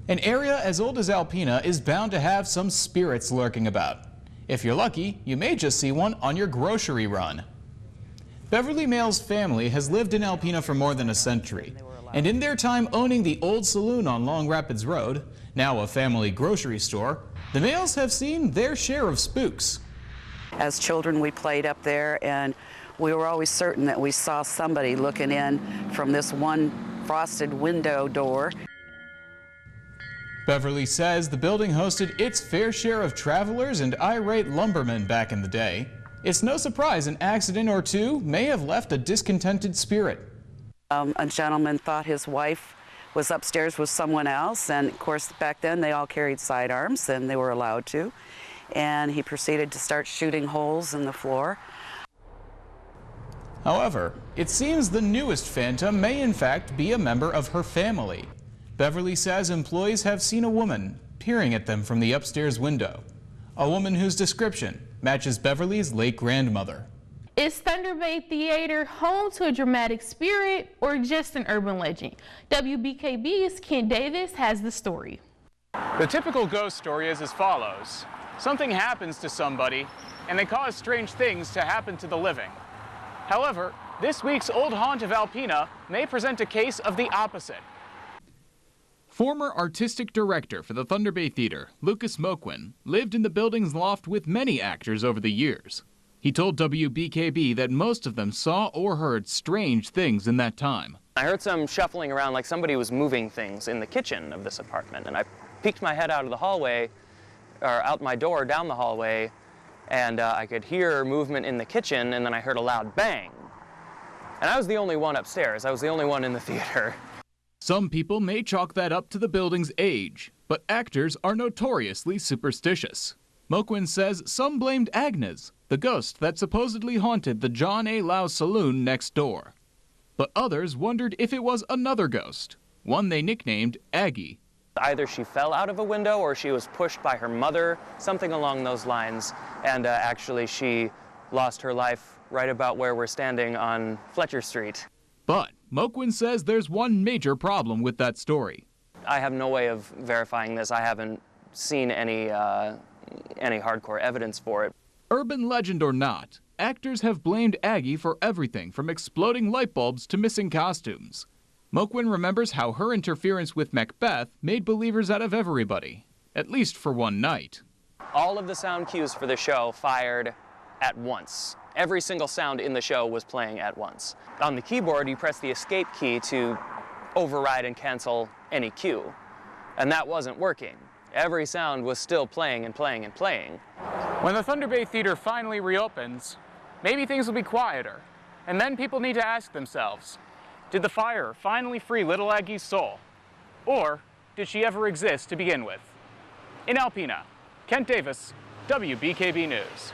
An area as old as Alpena is bound to have some spirits lurking about. If you're lucky, you may just see one on your grocery run. Beverly Males' family has lived in Alpena for more than a century, and in their time owning the old saloon on Long Rapids Road, now a family grocery store, the Males have seen their share of spooks. As children, we played up there, and we were always certain that we saw somebody looking in from this one frosted window door. Beverly says the building hosted its fair share of travelers and irate lumbermen back in the day. It's no surprise an accident or two may have left a discontented spirit. A gentleman thought his wife was upstairs with someone else, and of course back then they all carried sidearms and they were allowed to, and he proceeded to start shooting holes in the floor. However, it seems the newest phantom may in fact be a member of her family. Beverly says employees have seen a woman peering at them from the upstairs window, a woman whose description matches Beverly's late grandmother. Is Thunder Bay Theater home to a dramatic spirit or just an urban legend? WBKB's Ken Davis has the story. The typical ghost story is as follows. Something happens to somebody and they cause strange things to happen to the living. However, this week's old haunt of Alpena may present a case of the opposite. Former artistic director for the Thunder Bay Theater, Lucas Moquin, lived in the building's loft with many actors over the years. He told WBKB that most of them saw or heard strange things in that time. I heard some shuffling around, like somebody was moving things in the kitchen of this apartment, and I peeked my head out of the hallway, or out my door down the hallway, and I could hear movement in the kitchen, and then I heard a loud bang. And I was the only one upstairs. I was the only one in the theater. Some people may chalk that up to the building's age, but actors are notoriously superstitious. Moquin says some blamed Agnes, the ghost that supposedly haunted the John A. Lau saloon next door. But others wondered if it was another ghost, one they nicknamed Aggie. Either she fell out of a window or she was pushed by her mother, something along those lines, and actually she lost her life right about where we're standing on Fletcher Street. But Moquin says there's one major problem with that story. I have no way of verifying this. I haven't seen any hardcore evidence for it. Urban legend or not, actors have blamed Aggie for everything from exploding light bulbs to missing costumes. Moquin remembers how her interference with Macbeth made believers out of everybody, at least for one night. All of the sound cues for the show fired at once. Every single sound in the show was playing at once. On the keyboard, you press the escape key to override and cancel any cue. And that wasn't working. Every sound was still playing and playing and playing. When the Thunder Bay Theater finally reopens, maybe things will be quieter. And then people need to ask themselves, did the fire finally free little Aggie's soul? Or did she ever exist to begin with? In Alpena, Kent Davis, WBKB News.